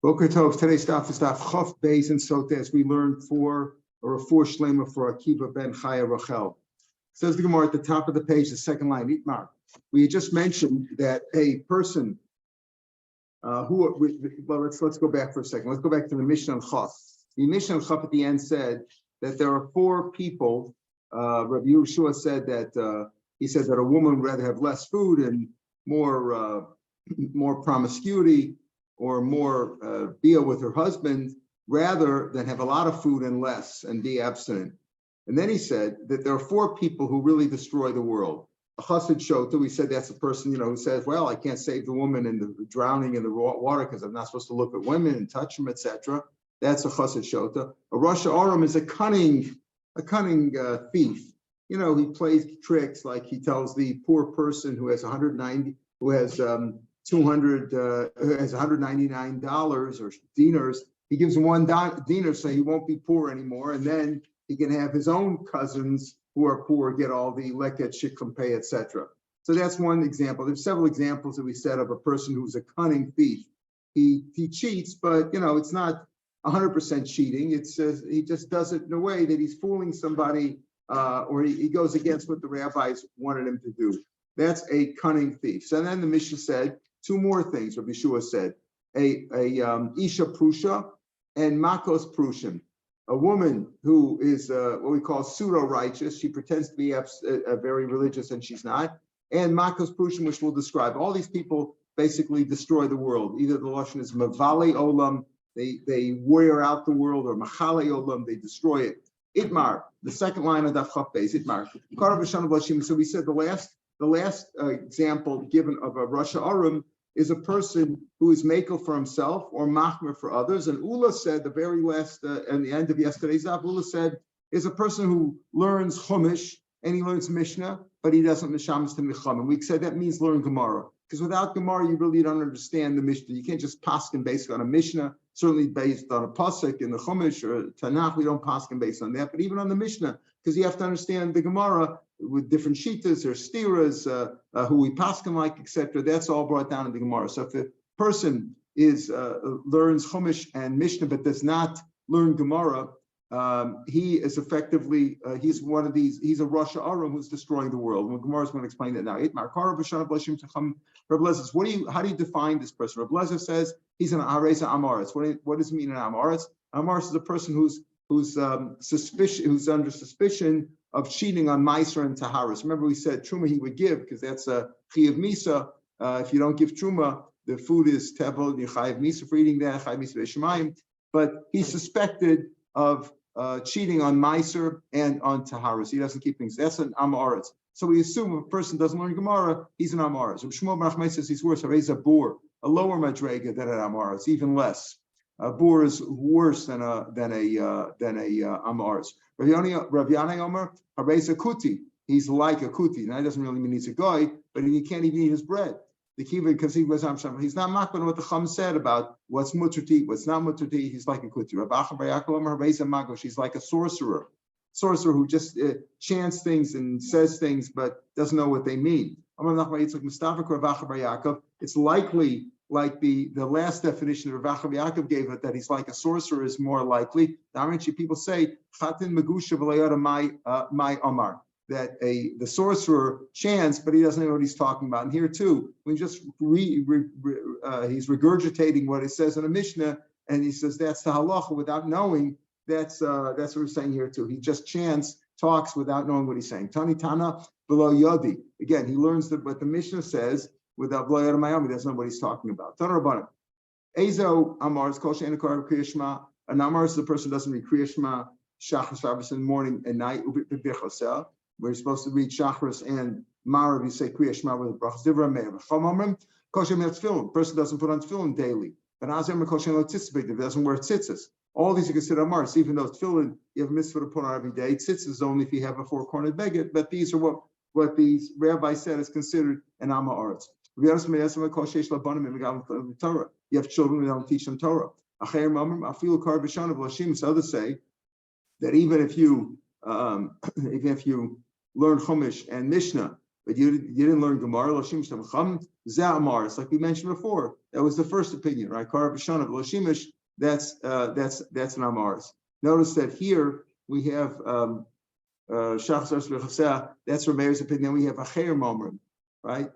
Boker Tov. Today's daf is daf Chaf Beis and Sota, as we learned four shlema for Akiva ben Chaya Rachel. Says the Gemara at the top of the page, the second line. Itmar. We had just mentioned that a person let's go back for a second. Let's go back to the Mishnah on Chaf. The Mishnah on Chaf at the end said that there are four people. Rav Yehoshua said that he said that a woman would rather have less food and more promiscuity, or more deal with her husband, rather than have a lot of food and less and be abstinent. And then he said that there are four people who really destroy the world. A chassid shota, we said that's a person, who says, well, I can't save the woman in the drowning in the water because I'm not supposed to look at women and touch them, etc. That's a chassid shota. A Rosh Aram is a cunning thief. He plays tricks, like he tells the poor person who has $199 or dinars, he gives him one dinar so he won't be poor anymore, and then he can have his own cousins who are poor get all the leket, shiklam pay, etc. So that's one example. There's several examples that we said of a person who's a cunning thief. He cheats, but it's not 100% cheating. It's he just does it in a way that he's fooling somebody, or he goes against what the rabbis wanted him to do. That's a cunning thief. So then the Mishnah said two more things. Rabbi Yehoshua said a isha prusha and makos prushim, a woman who is what we call pseudo-righteous. She pretends to be very religious and she's not. And makos prushim, which we'll describe. All these people basically destroy the world. Either the lashon is mavale olam, they wear out the world, or machale olam, they destroy it. Itmar, the second line of Daf Chaf Beis, Itmar. So we said the last example given of a Rosh Aram is a person who is makel for himself or machmer for others. And Ula said, the very last, and the end of yesterday's daf, Ula said, is a person who learns Chumash and he learns Mishnah, but he doesn't mishamas to Mecham. And we said that means learn Gemara. Because without Gemara, you really don't understand the Mishnah. You can't just paskin based on a Mishnah, certainly based on a pasuk in the Chumash or Tanakh. We don't paskin based on that, but even on the Mishnah, because you have to understand the Gemara with different shitas or stiras, who we paskin like, etc. That's all brought down in the Gemara. So if a person learns Chumash and Mishnah but does not learn Gemara, he is effectively he's one of these. He's a Rosh Aram who's destroying the world. Well, Gemara is going to explain that now. Rav Lezer says, how do you define this person? Rav Lezer says he's an Areza Amaretz. What does it mean an Amaretz? Amaretz is a person who's under suspicion of cheating on Meiser and Taharis. Remember, we said Truma he would give because that's a Chiyav Misa. If you don't give Truma, the food is Tevel, you Chayav Misa for eating that, Chayav Misa Beishamayim. But he's suspected of cheating on Meiser and on Taharis. He doesn't keep things. That's an Amaretz. So we assume if a person doesn't learn Gemara, he's an Amaretz. Rav Shmuel ben Achmei says he's worse. He's a bor, a lower madrega than an Amaretz, even less. A bor is worse than a Amaretz. Rav Yanai Omer, Hareza Kuti. He's like a Kuti. Now, that doesn't really mean he's a guy, but he can't even eat his bread. The kiva, because he was he's not makban what the Chum said about what's mutter to eat, what's not mutter to eat. He's like a Kuti. Rav Acha bar Yaakov Omer, Hareza Mago. She's like a sorcerer who just chants things and says things but doesn't know what they mean. It's likely, like the last definition that Rav Yaakov gave it, that he's like a sorcerer is more likely. The people say Chatin Megusha my Omar, that the sorcerer chants but he doesn't know what he's talking about. And here too, when he's regurgitating what it says in a Mishnah, and he says that's the halacha without knowing. That's what we're saying here too. He just talks without knowing what he's saying. Tani Tana below Yodi. Again, he learns that what the Mishnah says without below Yodi Mayami. He doesn't know what he's talking about. Tana Rabbanim. Ezo Amar is Kol She'en Kor Kriyashma. An Amar is the person who doesn't read Kriyashma Shachris Shabbos in the morning and night. Ubichosel. We're supposed to read Shachris and Marav. You say Kriyashma with the brachas. Divra Meir. Chom Amrim Kol She'en Tefillin. Person doesn't put on Tefillin daily. But Azem Kol She'en Lo Tzitzit. If doesn't wear tzitzis. All these are considered amaris, even though tefillin you have a mitzvah to put on every day. Tzitzis is only if you have a four-cornered beged, but these are what these rabbis said is considered an amaretz. You have children, we don't teach them Torah. So others say that even if you learn Chumash and Mishnah, but you didn't learn Gemara. Loshimish tamacham za'amar. It's like we mentioned before. That was the first opinion, right? Kara b'shana loshimish. That's an amaris. Notice that here we have shachzar shvechaseh. That's Rav Meir's opinion. Then we have acher momrim, right?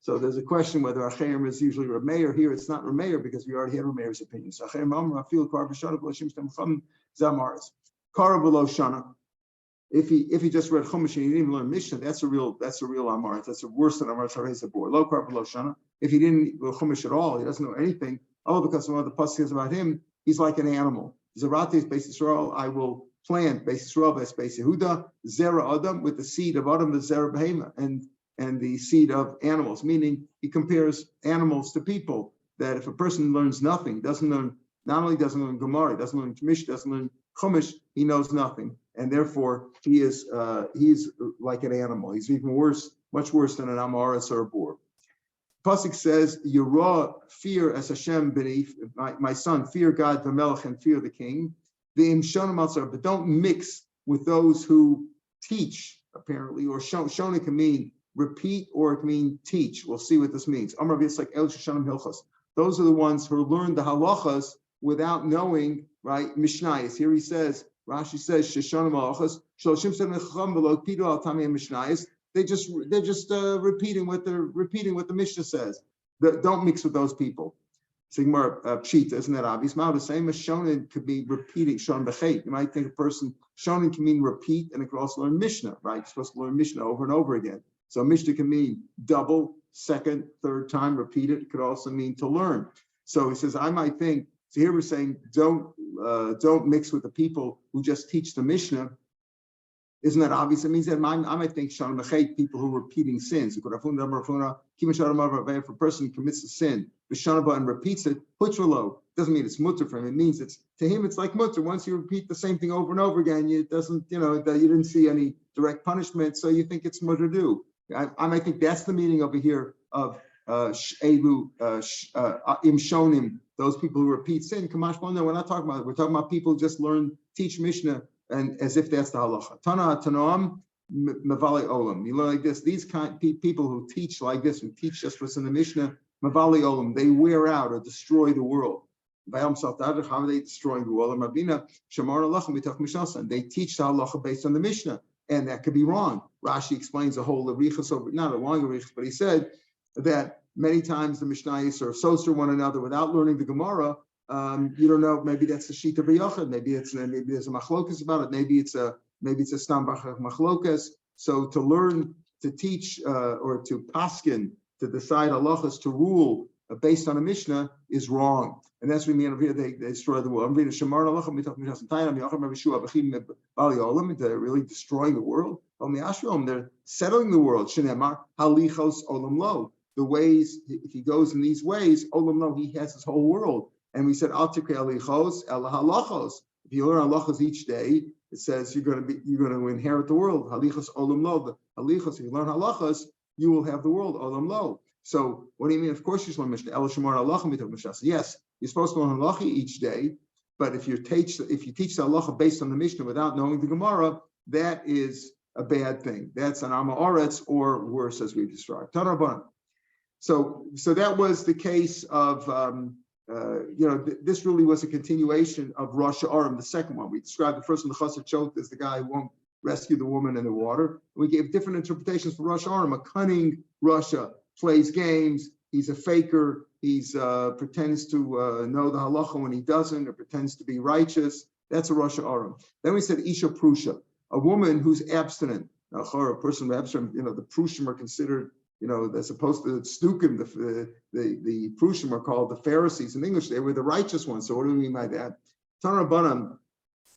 So there's a question whether Acherim is usually Rav Meir. Here it's not Rav Meir because we already had Rav Meir's opinion. So Acherim Amar Afil Kar B'Shana B'Loshim Shtem Chum Zamaris Kar B'Lo Shana. If he just read Chumash and he didn't even learn Mishnah, that's a real Amaris. That's worse than Amaris Harei Sabor. Lo Kar B'Lo Shana. If he didn't learn Chumash at all, he doesn't know anything. Oh, because one of the passages about him, he's like an animal. Zeratis Beis Yisrael, I will plant Beis Yisrael Beis Yehuda Zera Adam with the seed of Adam the Zera Behema and the seed of animals, meaning he compares animals to people, that if a person learns nothing, not only doesn't learn Gemara, doesn't learn Mish, doesn't learn Chumash, he knows nothing. And therefore he's like an animal. He's even worse, much worse than an Amaris or a boar. Pasuk says, Yirah, fear as Hashem beneath, my son, fear God, V'melech, and fear the king. But don't mix with those who teach, apparently, or Shona can mean repeat or it can mean teach. We'll see what this means. Those are the ones who learn the halachas without knowing, right? Mishnayos. Here he says, Rashi says, Sheshanim halachas, Shloshim Sene Chacham V'lo Pidu Al Tamei Mishnayos. They're just repeating what the Mishnah says. Don't mix with those people. Sigmar Pshita, isn't that obvious? The same as Shonin could be repeating, Shon B'chet. You might think a person, Shonin can mean repeat, and it could also learn Mishnah, right? You're supposed to learn Mishnah over and over again. So Mishnah can mean double, second, third time, repeat it. It could also mean to learn. So he says, I might think, so here we're saying, don't mix with the people who just teach the Mishnah. Isn't that obvious? It means that I might think Shalom Echet, people who are repeating sins. If a person commits a sin, and repeats it, putralo, doesn't mean it's mutter for him. It means to him it's like mutter. Once you repeat the same thing over and over again, it doesn't, you didn't see any direct punishment, so you think it's mutter do. I might think that's the meaning over here of Elu Imshonim, those people who repeat sin. Kamash, no, we're not talking about it. We're talking about people who just teach Mishnah, and as if that's the halacha. Tana Tanoam Mavali Olam. You learn like this. These people who teach like this, who teach just what's in the Mishnah, Mavali Olam, they wear out or destroy the world. How are they destroying the world? They teach the halacha based on the Mishnah, and that could be wrong. Rashi explains the whole arichas over, not a long arichas, but he said that many times the Mishnayos are associated one another without learning the Gemara. You don't know. Maybe that's the shita b'yachad. Maybe there's a machlokas about it. Maybe it's a stam machlokas. So to learn, to teach, or to paskin, to decide halachas, to rule based on a Mishnah is wrong. And that's what we mean over here. They destroy the world. They're really destroying the world. They're settling the world. The ways, if he goes in these ways, olam lo, he has his whole world. And we said, if you learn halachos each day, it says you're going to inherit the world. Halichos olam lo. Halichos, if you learn halachos, you will have the world olam lo. So what do you mean? Of course you learn Mishnah. Yes, you're supposed to learn halacha each day, but if you teach the halacha based on the Mishnah without knowing the Gemara, that is a bad thing. That's an Amma Oretz, or worse, as we've described. Tanarban. So that was the case of this really was a continuation of Rosh Hashanah, the second one. We described the first one, the Chassid choked, as the guy who won't rescue the woman in the water. We gave different interpretations for Rosh Hashanah. A cunning Rasha plays games. He's a faker. He's pretends to know the halacha when he doesn't, or pretends to be righteous. That's a Rosh Hashanah. Then we said Isha Prusha, a woman who's abstinent. Now, a person who's abstinent, the Prushim are considered, they're supposed to stukim. The Prushim are called the Pharisees in English. They were the righteous ones. So what do we mean by that? Tanarbanam.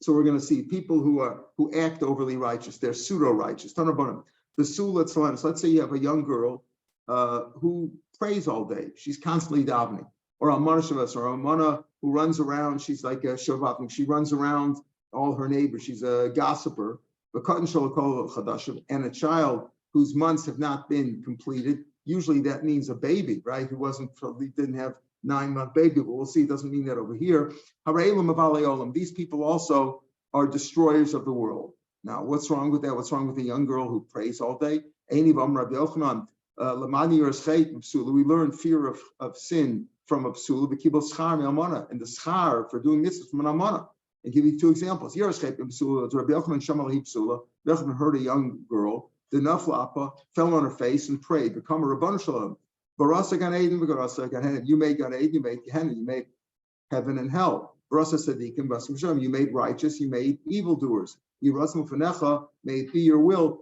So we're going to see people who act overly righteous. They're pseudo righteous. Tanarbanam. The sulat salanis. Let's say you have a young girl who prays all day. She's constantly davening. Or a manashavas, or a mana who runs around. She's like a shovatnik. She runs around all her neighbors. She's a gossiper. And a child whose months have not been completed. Usually that means a baby, right? Who didn't have 9-month baby, but we'll see, it doesn't mean that over here. These people also are destroyers of the world. Now, what's wrong with that? What's wrong with a young girl who prays all day? We learn fear of sin from a psula, and the schar for doing this is from an amana. And give you two examples. Rabbi Yochanan heard a young girl, the naflapa, fell on her face and prayed, become a Rabbanu Shalom. You made Gan Eden, you made Gehenna, you made heaven and hell. You made righteous, you made evildoers. May it be your will.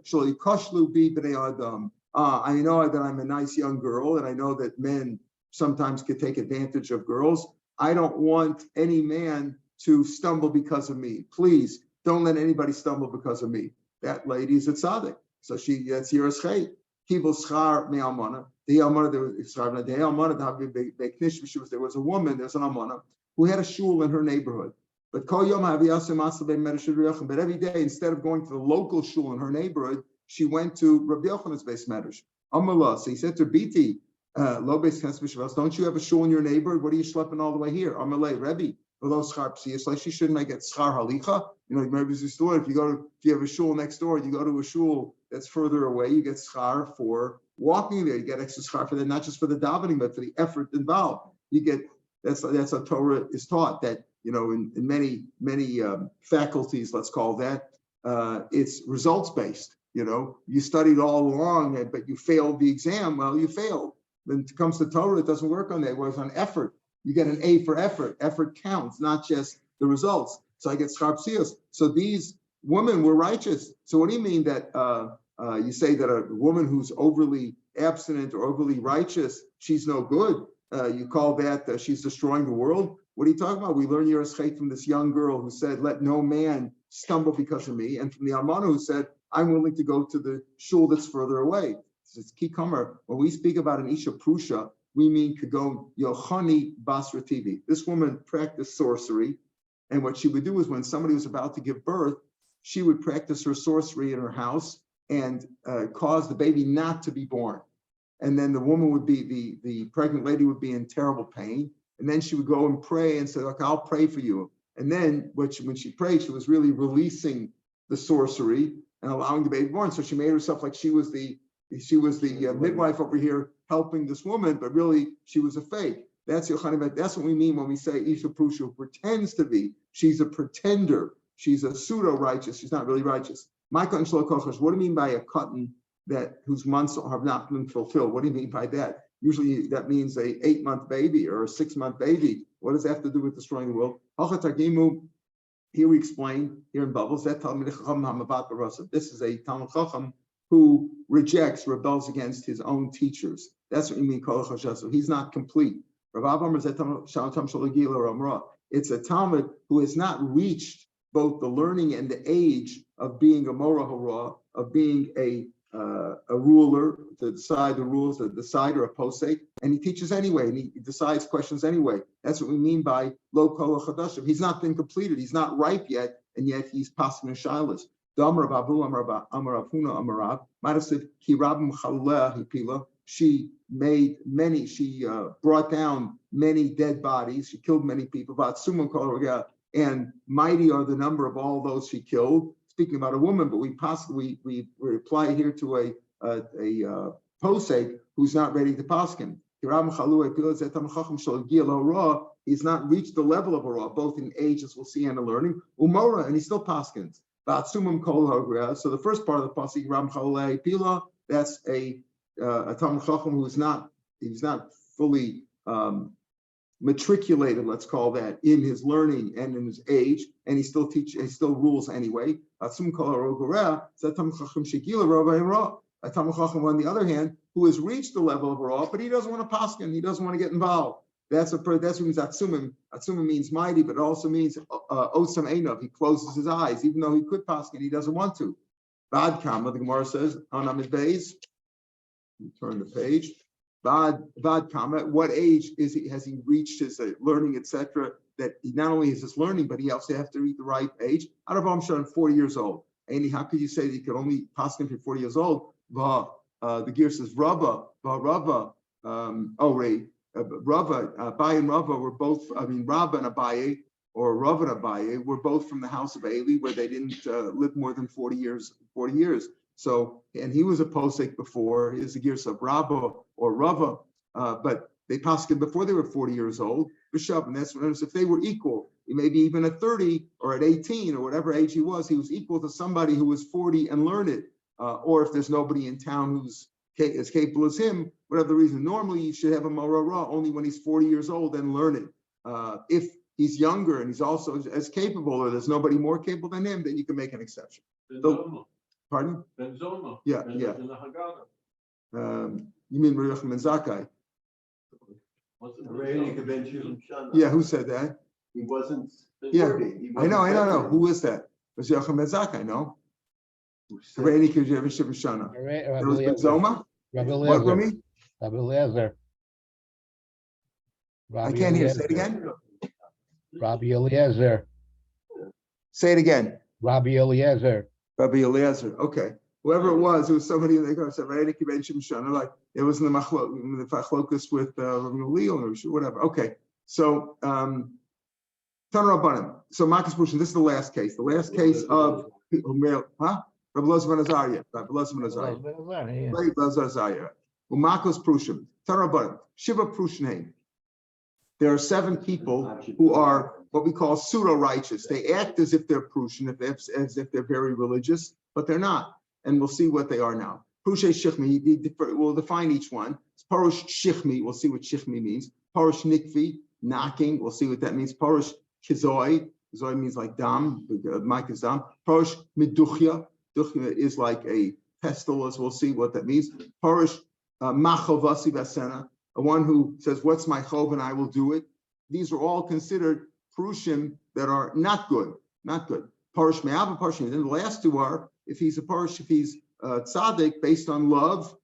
I know that I'm a nice young girl, and I know that men sometimes could take advantage of girls. I don't want any man to stumble because of me. Please don't let anybody stumble because of me. That lady is a tzaddik. So that's Yiras Chet. Kibul schar me'almana. There was a woman, there's an almana, who had a shul in her neighborhood. But every day, instead of going to the local shul in her neighborhood, she went to Rabbi Yochanan's base medrash. So he said to Biti, don't you have a shul in your neighborhood? What are you schlepping all the way here? Amalei, Rebbe, for those schar psiyas, like she shouldn't I get schar halicha? Maybe if you have a shul next door, you go to a shul that's further away, you get schar for walking there. You get extra schar for that, not just for the davening, but for the effort involved. You get that's how Torah is taught, that in many faculties, let's call that, it's results based. You studied all along, but you failed the exam. Well, you failed. When it comes to Torah, it doesn't work on that. It works on effort. You get an A for effort. Effort counts, not just the results. So I get schar psiyos. So these women were righteous. So what do you mean that you say that a woman who's overly abstinent or overly righteous, she's no good? You call that she's destroying the world? What are you talking about? We learn Yiras Chet from this young girl who said, let no man stumble because of me. And from the almana who said, I'm willing to go to the shul that's further away. It's kikamer. When we speak about an isha prusha, we mean kagon yochani basra tivi. This woman practiced sorcery. And what she would do is when somebody was about to give birth, she would practice her sorcery in her house and cause the baby not to be born. And then the woman would be, the pregnant lady would be in terrible pain. And then she would go and pray and say, look, I'll pray for you. And then when she prayed, she was really releasing the sorcery and allowing the baby born. So she made herself like she was the midwife over here helping this woman, but really she was a fake. That's what we mean when we say Isha Prusha pretends to be. She's a pretender. She's a pseudo-righteous. She's not really righteous. Michael and Shlokochosh, what do you mean by a cotton whose months have not been fulfilled? What do you mean by that? Usually that means a 8-month baby or a 6-month baby. What does that have to do with destroying the world? Here we explain, here in Bubbles, that this is a Talmud Chacham who rebels against his own teachers. That's what you mean, he's not complete. It's a Talmud who has not reached both the learning and the age of being a Mora Hora, of being a ruler to decide the rules, a decider, a posek, and he teaches anyway, and he decides questions anyway. That's what we mean by lo kol chadashim. He's not been completed. He's not ripe yet, and yet he's passing in shilas. She made many. She brought down many dead bodies. She killed many people. And mighty are the number of all those she killed. Speaking about a woman, but we apply here to a posek who's not ready to paskin. He's not reached the level of a raw, both in age, as we'll see, and in learning. Umora, and he still paskins. So the first part of the pasuk, Ram Chalei Pila, that's a Talmud Chacham who's not fully matriculated, let's call that, in his learning and in his age, and he still rules anyway. A Talmud Chacham, on the other hand, who has reached the level of a raw, but he doesn't want to paskin, he doesn't want to get involved. That's what means atzumim. Atzumim means mighty, but it also means osam einov. He closes his eyes, even though he could paskin, he doesn't want to. Bad kama, the Gemara says on Amid Beis. Turn the page. Bad kama. What age has he reached his learning, etc.? That he not only is his learning, but he also has to reach the right age. Out of Amshon, 40 years old. And how could you say that he could only paskin for 40 years old? The gear says Rava, Rava, Abai and Rava were both, Rabba and Abaye or Rav and Abaye were both from the house of Eli, where they didn't live more than 40 years. So, and he was a posek before his gears of Rabba or Rava, but they posted before they were 40 years old. Bishop, and that's when if they were equal, maybe even at 30 or at 18 or whatever age he was equal to somebody who was 40 and learned. Or if there's nobody in town who's as capable as him, whatever the reason. Normally, you should have a morara only when he's 40 years old and learning. If he's younger and he's also as capable, or there's nobody more capable than him, then you can make an exception. So, pardon? Yeah. You mean Rav Yochanan ben Zakkai? Yeah, who said that? He wasn't. Yeah, I know. Who is that? Was Rav Yochanan ben Zakkai? No. There was Zoma. What, Rami? Rabbi Eliezer. I can't hear. Say it again. Rabbi Eliezer. Say it again. Rabbi Eliezer. Rabbi Eliezer. Okay. Whoever it was somebody in the car said, like it was in the machlokus with Rabbi Leo or whatever. Okay. So, Tan Rabbanim. So, Makas Pushin, this is the last case. The last case of, Rabbi Elazar ben Azariah. Rabbi Elazar ben Azariah. Umakos Prushim. Tan Rabbanim. Shiva Prushin. There are 7 people who are what we call pseudo-righteous. They act as if they're Prushin, as if they're very religious, but they're not. And we'll see what they are now. Prushe Shichmi, we'll define each one. Parush Shichmi, we'll see what Shichmi means. Parush Nikvi, knocking, we'll see what that means. Parush Kizoi, Kizoi means like dam, Mike is dam. Parush Meduchya, Duchya is like a pestle, as we'll see what that means. Parush Machovasi Basena, one who says, what's my chov and I will do it. These are all considered Prushim that are not good. Parush Me'ava, Parush. And then the last 2 are, if he's a parush, if he's tzaddik, based on love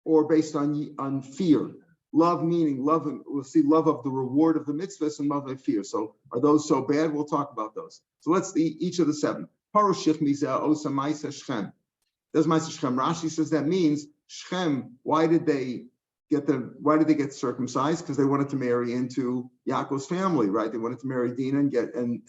or based on fear. Love meaning love, we'll see love of the reward of the mitzvahs and love of fear. So are those so bad? We'll talk about those. So let's see each of the 7. Parush Shichmi Osa Maisa Shchem. Does Maisa Shchem? Rashi says that means Shchem. Why did they get circumcised? Because they wanted to marry into Yaakov's family, right? They wanted to marry Dinah and get and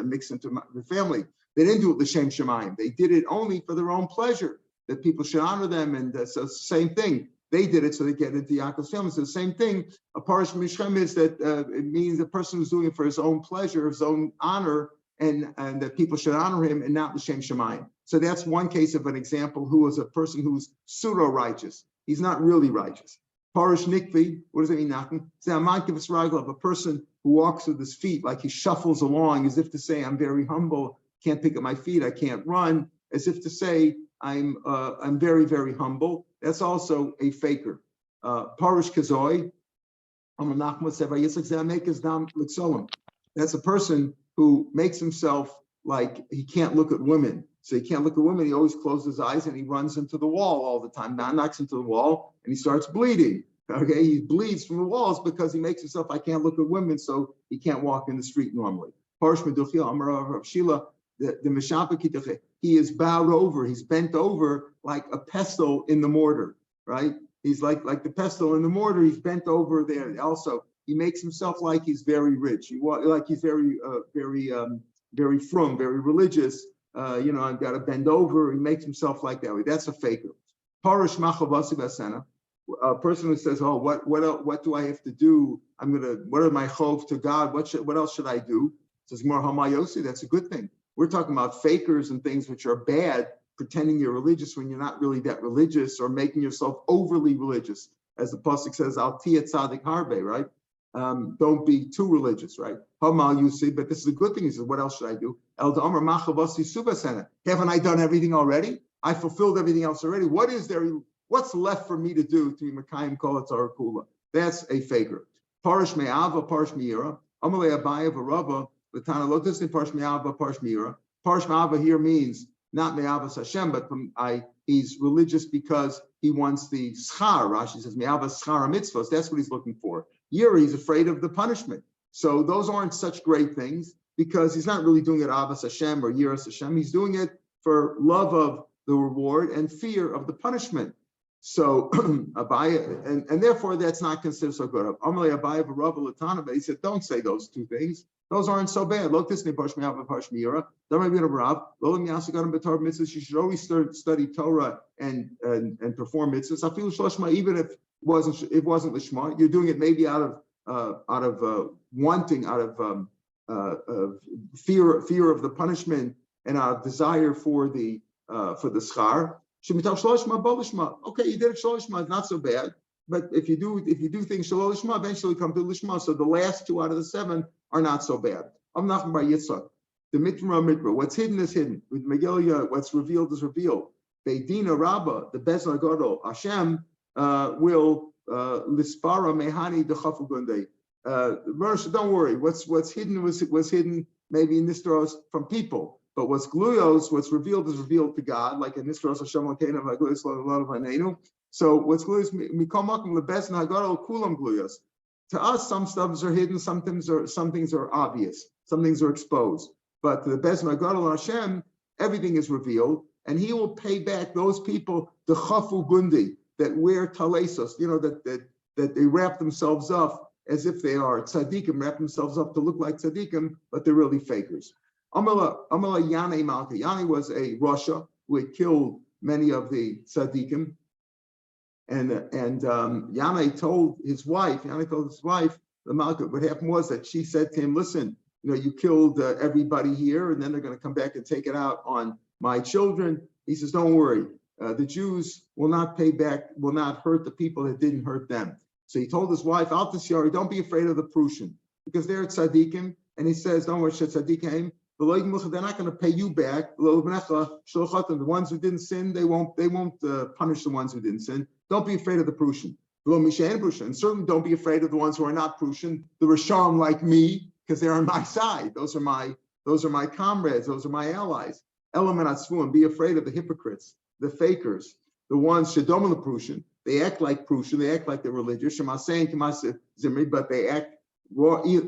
mix into the family. They didn't do it l'shem shemayim. They did it only for their own pleasure, that people should honor them. And so same thing. They did it so they get into Yaakov's family. So the same thing. A parish mishchem is that it means the person who's doing it for his own pleasure, his own honor, and that people should honor him and not l'shem shemayim. So that's one case of an example who is a person who's pseudo-righteous. He's not really righteous. Parish nikvi, what does that mean? Knocking. Say a mankivus ragel of a person who walks with his feet like he shuffles along, as if to say, "I'm very humble. Can't pick up my feet. I can't run." As if to say, "I'm very, very humble." That's also a faker. Parish kazoi. That's a person who makes himself like he can't look at women. So he can't look at women. He always closes his eyes and he runs into the wall all the time. Now knocks into the wall and he starts bleeding. Okay, he bleeds from the walls because he makes himself, I can't look at women, so he can't walk in the street normally. Parish meduchia, Amar Rav Shila, the Meshapa Kitache, he is bowed over, he's bent over like a pestle in the mortar, right? He's like the pestle in the mortar, he's bent over there. Also, he makes himself like he's very rich. Like he's very frum, very religious. I've got to bend over. He makes himself like that way. That's a faker. Parish machavasi basena. A person who says, "Oh, what do I have to do? What are my chov to God? What else should I do?" Says more hamayosi. That's a good thing. We're talking about fakers and things which are bad, pretending you're religious when you're not really that religious, or making yourself overly religious, as the pasuk says, "Al tiyat tzadik harbe," right? Don't be too religious, right? Hamal you see, but this is a good thing. He says, what else should I do? Haven't I done everything already? I fulfilled everything else already. What is there? What's left for me to do to be Mekayim Kol Tzara Kula? That's a faker. Parish me'ava, parish me'ira. Amalei abayev arava. L'tana lo tisni parish me'ava, parish me'ira. Parish me'ava here means not me'avas Hashem, but he's religious because he wants the schar. Rashi says me'ava schar mitzvos. That's what he's looking for. Yira, he's afraid of the punishment. So those aren't such great things because he's not really doing it avas Hashem or yiras Hashem. He's doing it for love of the reward and fear of the punishment. So Abaye, and therefore that's not considered so good. Amalei Abaye v'Rav Latana, but he said, don't say those two things. Those aren't so bad. Look, this Nebush Me'av Pash Mira. There might be a Rav. Lolam Yasagaram B'Torah mitzvahs. You should always study Torah and perform mitzvahs. I feel shlashma, even if it wasn't lishma. You're doing it maybe out of wanting, out of fear of the punishment, and out of desire for the schar. Okay, you did it shalishma, it's not so bad. But if you do things shalishma, eventually come to lishma. So the last 2 out of the 7 are not so bad. I'm not by Yitzchak. The mitra, what's hidden is hidden. With Megillah, what's revealed is revealed. Beidina Rabbah, the Bezna Gadol, Hashem will lispara mehani dechafu gundei. Don't worry. What's hidden was hidden maybe in Nistros from people. But what's gluyos, what's revealed is revealed to God, like in Nistros Hashem Lakeinu v'gluyos l'olav haneinu. So what's gluyos mikol makom lebezna hagadol kulam gluyos. To us, some stuffs are hidden, some things are obvious, some things are exposed. But to the bezna hagadol Hashem, everything is revealed, and He will pay back those people the chafu gundi that wear talesos, that they wrap themselves up as if they are tzaddikim, wrap themselves up to look like tzaddikim, but they're really fakers. Amala Yanei Malka. Yanei was a Rasha who had killed many of the tzaddikim, and Yanei told his wife, the Malka, what happened was that she said to him, listen, you killed everybody here, and then they're going to come back and take it out on my children. He says, don't worry, the Jews will not pay back, will not hurt the people that didn't hurt them. So he told his wife, Al-Tasyari, don't be afraid of the Prussian, because they're tzaddikim, and he says, don't worry, tzaddikim, they're not going to pay you back. The ones who didn't sin, they won't punish the ones who didn't sin. Don't be afraid of the Prussian. And certainly don't be afraid of the ones who are not Prussian, the Rishon like me, because they're on my side. Those are my comrades, those are my allies. Be afraid of the hypocrites, the fakers, the ones Shadom the Prussian. They act like Prussian, they act like they're religious, but they act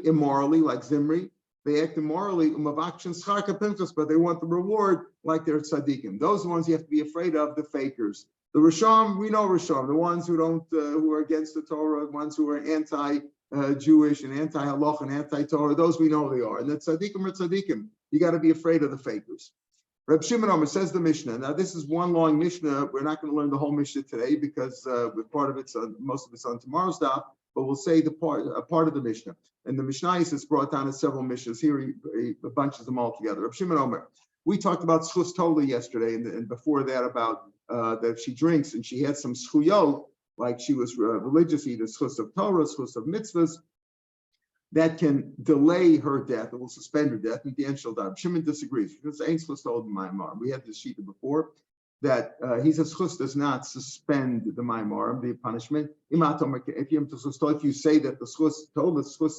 immorally like Zimri. They act immorally, but they want the reward like they're tzaddikim. Those are the ones you have to be afraid of, the fakers. The Rishon, we know Rishon, the ones who who are against the Torah, the ones who are anti-Jewish and anti-halach and anti-Torah, those we know they are. And the tzaddikim are tzaddikim. You got to be afraid of the fakers. Reb Shimon Omer says the Mishnah. Now this is one long Mishnah. We're not going to learn the whole Mishnah today because part of it's most of it's on tomorrow's daf. But we'll say a part of the Mishnah. And the Mishnah is brought down as several Mishnahs. Here he bunches them all together. Rav Shimon Omer. We talked about schus tola yesterday, and before that about that she drinks and she had some schuyot, like she was religious, either schus of Torah, schus of mitzvahs, that can delay her death. It will suspend her death. And the end she'll die. Shimon disagrees. He says, ain't schus tola b'mayimar. We had this sheet before. That he says chus does not suspend the maimarim, the punishment. If you say that the chus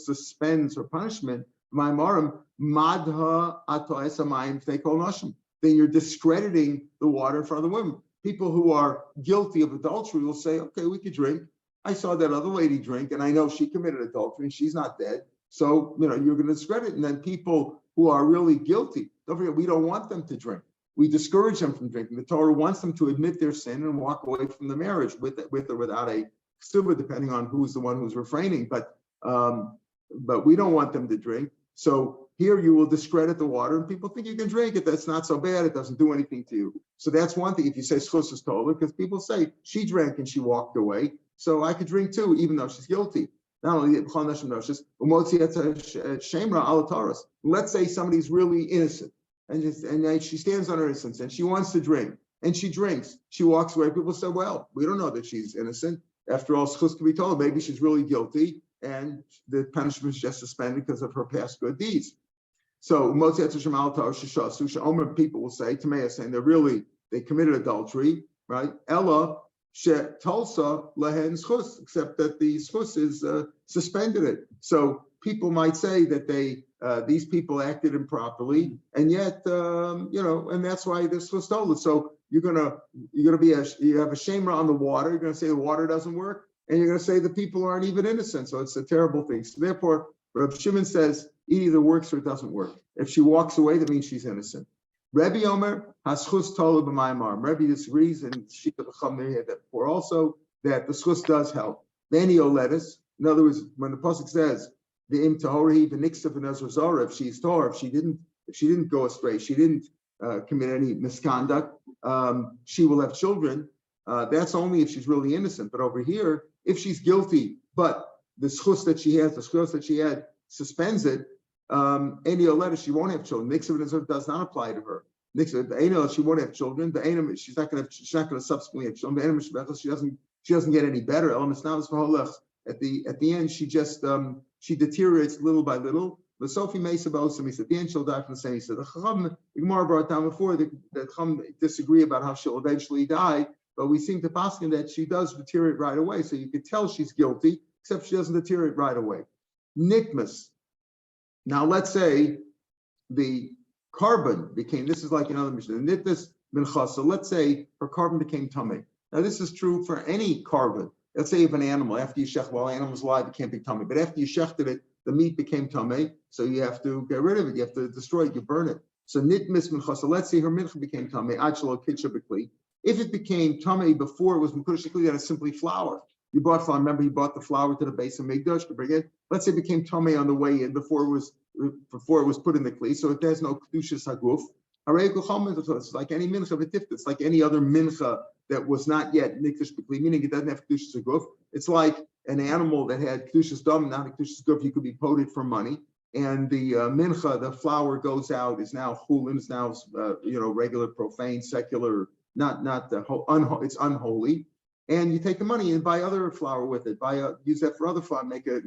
suspends her punishment, maimarim madha atoes hamayim v'teikol nashim, then you're discrediting the water in front of the women. People who are guilty of adultery will say, okay, we could drink. I saw that other lady drink, and I know she committed adultery, and she's not dead. So you're going to discredit. And then people who are really guilty, don't forget, we don't want them to drink. We discourage them from drinking. The Torah wants them to admit their sin and walk away from the marriage with or without a ksuba, depending on who's the one who's refraining. But we don't want them to drink. So here you will discredit the water, and people think you can drink it. That's not so bad. It doesn't do anything to you. So that's one thing. If you say schus is tola, because people say she drank and she walked away, so I could drink too, even though she's guilty. Not only let's say somebody's really innocent. And she stands on her innocence and she wants to drink and she drinks. She walks away. People say, well, we don't know that she's innocent. After all, schus can be told. Maybe she's really guilty and the punishment is just suspended because of her past good deeds. So people will say, Tamea saying they committed adultery, right? Ella tulsa lehen schus, except that the schus is suspended it. So people might say that these people acted improperly, and yet and that's why this was stolen. So you have a shemra on the water. You're gonna say the water doesn't work, and you're gonna say the people aren't even innocent. So it's a terrible thing. So therefore, Rav Shimon says it either works or it doesn't work. If she walks away, that means she's innocent. Rebbe Omer haschus tolu b'maymar. Rebbe disagrees, and Shita b'chamner had that before also, that the schus does help. Then he'll let us. In other words, when the pasuk says the im tahori v'niksav v'nazar zara, if she's tor, if she didn't go astray, she didn't commit any misconduct, she will have children. That's only if she's really innocent. But over here, if she's guilty, but the schus that she has, the schus that she had, suspends it, any letter, she won't have children. Niksav does not apply to her. Niksav, she won't have children. The Einam, she's not going to subsequently have children. She doesn't get any better. At the end, she just she deteriorates little by little. The Sophie Mesa Bosamis, at the end she'll die from the same. He said the Chacham, the Gemara brought down before that Chacham disagree about how she'll eventually die, but we seem to pass in that she does deteriorate right away. So you could tell she's guilty, except she doesn't deteriorate right away. Nitmas. Now let's say the carbon became, this is like another mission, nitmas minchas. So let's say her carbon became tummy. Now this is true for any carbon. Let's say if an animal, after you shech, while animal's alive, it can't be tummy. But after you shechted it, the meat became tummy, so you have to get rid of it. You have to destroy it. You burn it. So nitmis minchas. So let's say her mincha became tummy. If it became tummy before it was mekudesh, that is simply flour. You bought flour. Remember, you bought the flour to the base of Mikdash to bring it. Let's say it became tummy on the way in before it was put in the kli, so it has no kedushas haguf. It's like any mincha v'tifta. It's like any other mincha that was not yet nikdash b'kli, meaning it doesn't have kedushas haguf. It's like an animal that had kedushas dam, not a kedushas haguf. You could be poted for money, and the mincha, the flour goes out, is now chulin, is now regular, profane, secular, not the it's unholy. And you take the money and buy other flour with it. Use that for other flour. Make a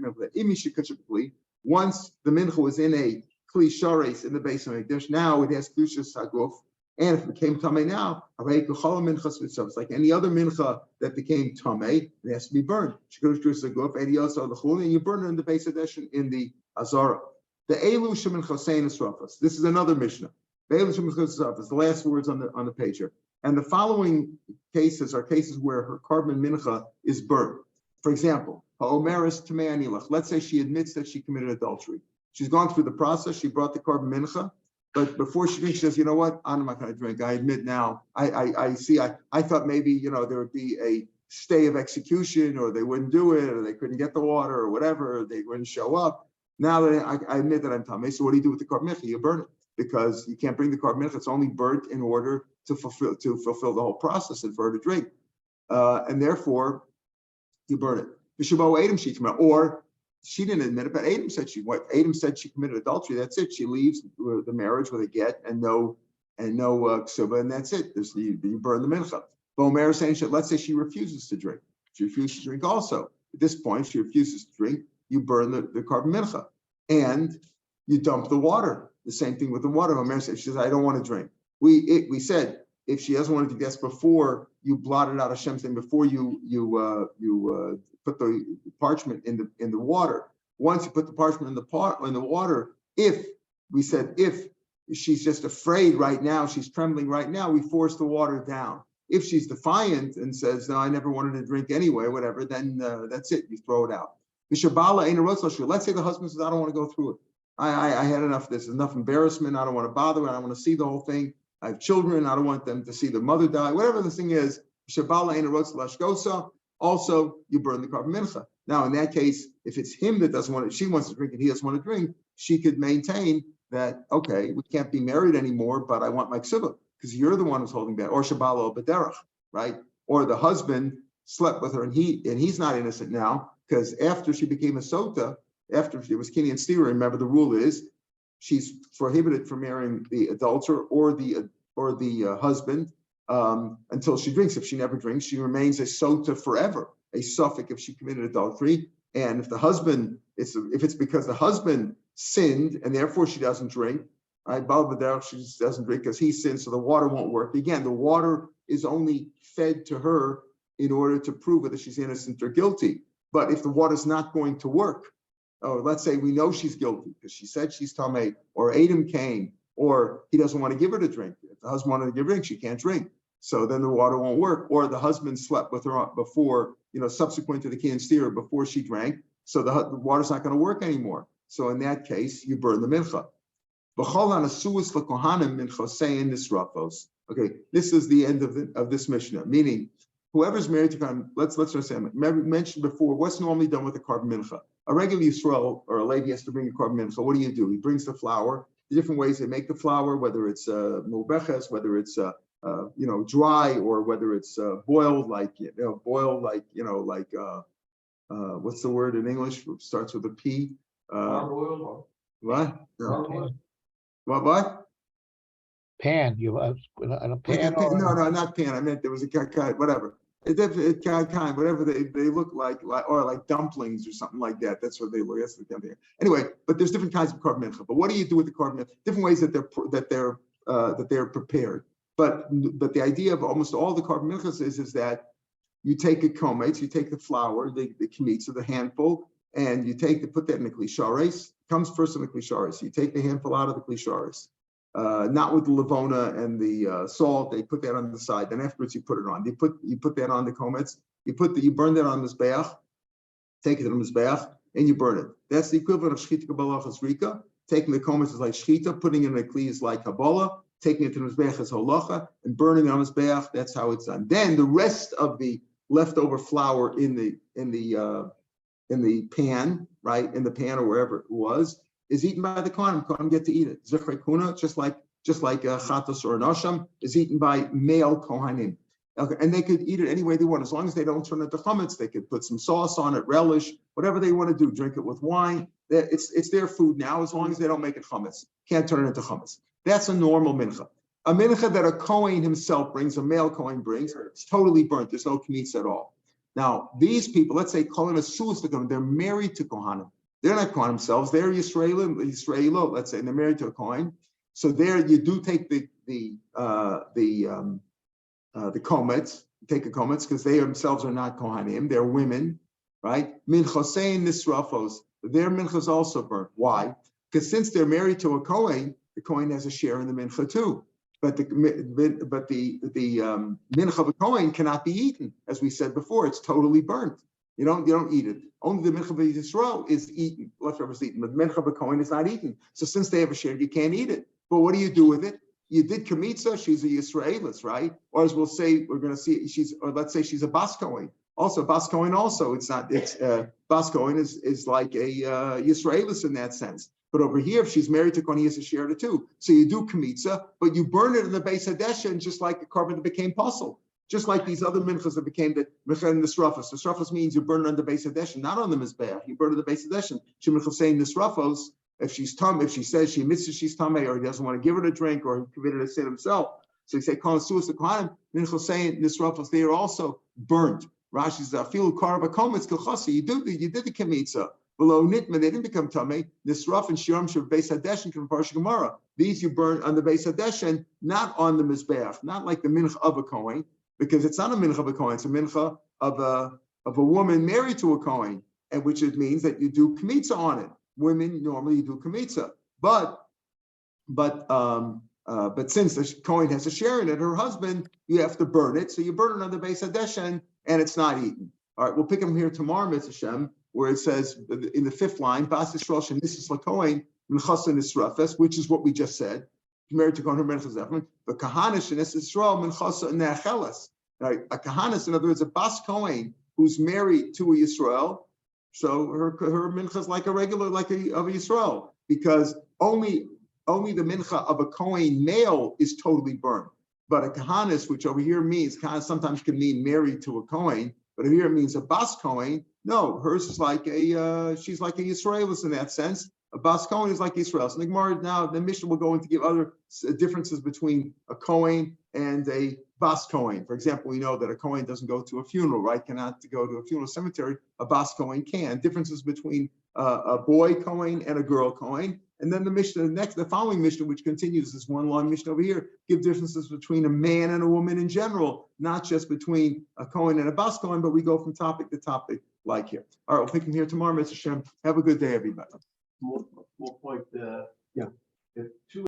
once the mincha was in a kli shares in the base of Mikdash, now it has kedushas haguf, and if it became tamei now, it's like any other mincha that became tamei, it has to be burned. And you burn it in the base of Mikdash in the azara. The elu shemin chosein esrafas. This is another mishnah. The elu shemin chosein esrafas. The last words on the page here. And the following cases are cases where her carbon mincha is burnt. For example, ha'omeres tamei anilach. Let's say she admits that she committed adultery. She's gone through the process. She brought the carbon mincha, but before she drinks, she says, "You know what? I'm not going to drink. I admit now. I see. I thought maybe there would be a stay of execution, or they wouldn't do it, or they couldn't get the water, or whatever. Or they wouldn't show up. Now that I admit that I'm tamei, so what do you do with the carbon mincha? You burn it, because you can't bring the carbon mincha. It's only burnt in order to fulfill the whole process and for her to drink, and therefore you burn it. Or she didn't admit it, but Adam said she committed adultery. That's it. She leaves the marriage with a get and no ksuba, and that's it. You burn the mincha. Bomer saying, let's say she refuses to drink. She refuses to drink also. At this point, she refuses to drink. You burn the carbon mincha, and you dump the water. The same thing with the water. Bomer says, she says, I don't want to drink. We said if she doesn't want to do this before you blotted out Hashem's name, before you put the parchment in the water. Once you put the parchment in the water, if she's just afraid right now, she's trembling right now, we force the water down. If she's defiant and says, no, I never wanted to drink anyway, whatever, then that's it, you throw it out. Let's say the husband says, I don't want to go through it. I had enough of this, enough embarrassment, I don't want to bother, I don't want to see the whole thing. I have children, I don't want them to see their mother die, whatever the thing is. Also, you burn the carbon mincha. Now, in that case, if it's him that doesn't want it, she wants to drink and he doesn't want to drink, she could maintain that, okay, we can't be married anymore, but I want my ksuba, because you're the one who's holding back. Or shabalo b'derech, right? Or the husband slept with her and he's not innocent now, because after she became a sota, after she was kini and stira, remember the rule is she's prohibited from marrying the adulterer or the husband until she drinks. If she never drinks, she remains a sota forever, a suffix if she committed adultery. And if if it's because the husband sinned and therefore she doesn't drink, right? She just doesn't drink because he sinned, so the water won't work. Again, the water is only fed to her in order to prove whether she's innocent or guilty. But if the water's not going to work, let's say we know she's guilty because she said she's tamei, or Adam came, or he doesn't want to give her to drink. If the husband wanted to give her drink, she can't drink. So then the water won't work. Or the husband slept with her before, subsequent to the key and steer, before she drank. So the water's not going to work anymore. So in that case, you burn the mincha. Okay, this is the end of this Mishnah, meaning whoever's married to Kohanim, let's just say, mentioned before, what's normally done with the korban mincha? A regular Yisrael or a lady has to bring a korban mincha. What do? He brings the flour. The different ways they make the flour, whether it's mubeches, whether it's dry, or whether it's boiled, what's the word in English? It starts with a P. What? What? Pan, you have a pan? No, not pan. I meant there was a kind, whatever. Whatever they look like, or like dumplings or something like that. That's what they look. That's the kind of thing. Anyway, but there's different kinds of korban mincha. But what do you do with the korban mincha? Different ways that they're prepared. But the idea of almost all the korban minchas is that you take a kometz, you take the flour, the kmitza, the handful, and you put that in the klishares. Comes first in the klishares. You take the handful out of the klishares. Not with the lavona and the salt. They put that on the side. Then afterwards you put it on. You put that on the kometz. You burn that on the mizbeach. Take it to the mizbeach and you burn it. That's the equivalent of shchita kabbalah chazrika. Taking the kometz is like shchita. Putting it in a kli is like kabbalah. Taking it to the mizbeach is holacha, and burning it on the mizbeach. That's how it's done. Then the rest of the leftover flour in the pan, right, in the pan or wherever it was, is eaten by the Kohanim. Kohanim get to eat it. Zichrei kuna, just like chatos or nasham, is eaten by male Kohanim. Okay, and they could eat it any way they want, as long as they don't turn it to chametz. They could put some sauce on it, relish, whatever they want to do. Drink it with wine. It's their food now, as long as they don't make it chametz. Can't turn it into chametz. That's a normal mincha. A mincha that a Kohen himself brings, a male Kohen brings, it's totally burnt. There's no kmitz at all. Now, these people, let's say Kohen Asus, they're married to Kohanim. They're not Kohen themselves. They're Yisraelo, let's say, and they're married to a Kohen. So there, you do take the kometz, take a kometz, because they themselves are not Kohanim. They're women, right? Minchosein nisrafos. Their mincha is also burnt. Why? Because since they're married to a Kohen, the Kohen has a share in the mincha too. But the mincha of a Kohen cannot be eaten, as we said before. It's totally burnt. You don't eat it. Only the mincha of Yisrael is eaten, leftovers eaten, but the mincha of a Kohen is not eaten. So since they have a share, you can't eat it. But what do you do with it? You did kmitza. She's a Yisraelis, right? Or as we'll say, we're going to see let's say she's a Bas Kohen. Also, Bas Kohen also. Bas Kohen is like a Yisraelis in that sense. But over here, if she's married to Kohen, he has a share too. So you do kmitza, but you burn it in the Beis Hadeshen, just like a korban that became puzzle. Just like these other minchas that became the mincha and the srafos. The srafos means you burn it on the Beis Hadeshen, not on the mizbeach. You burn it on the Beis Hadeshen. Shemich saying the srafos, if she says she admits that she's tamei, or he doesn't want to give her a drink, or he committed a sin himself. So he say Kohen Suas the Kohanim, mincha saying the srafos, they are also burnt. Rashi's afilu karva kometz kilchasi. You did the kemitza. Below nitma, they didn't become tamei. Nisraf and shiram shav Beis Hadeshen from Parsha Gemara. These you burn on the Beis Hadeshen, not on the mizbeach, not like the mincha of a Kohen. Because it's not a mincha of a Kohen, it's a mincha of a woman married to a Kohen, and which it means that you do kmitza on it. Women normally do kmitza, but since the Kohen has a share in it, her husband, you have to burn it. So you burn it on the Beis Hadeshen, and it's not eaten. All right, we'll pick them here tomorrow, Mitzvah Shem, where it says in the fifth line, Bas Yisrael shenisas laKohen minchasa nisrafes, which is what we just said. Married to Kohen, her minchas zefman. But kahana shenisas Yisrael minchasa nechelas. Right, a kahanas, in other words, a Bas Kohen who's married to a Yisrael, so her mincha is like a regular, of a Yisrael, because only the mincha of a Kohen male is totally burned. But a kahanas, which over here means, kahanas sometimes can mean married to a Kohen, but here it means a Bas Kohen. No, hers is like she's like a Yisraelis in that sense. A Bas Kohen is like Yisrael. So the Gemara now, the Mishnah will go into give other differences between a Kohen and a Bas Kohen. For example, we know that a Kohen doesn't go to a funeral, right? Cannot go to a funeral cemetery. A Bas Kohen can. Differences between a boy Kohen and a girl Kohen. And then the following Mishnah, which continues this one long Mishnah over here, give differences between a man and a woman in general, not just between a Kohen and a Bas Kohen, but we go from topic to topic like here. All right, we'll pick him here tomorrow, Mr. Shem. Have a good day, everybody. We'll point, Yeah. If two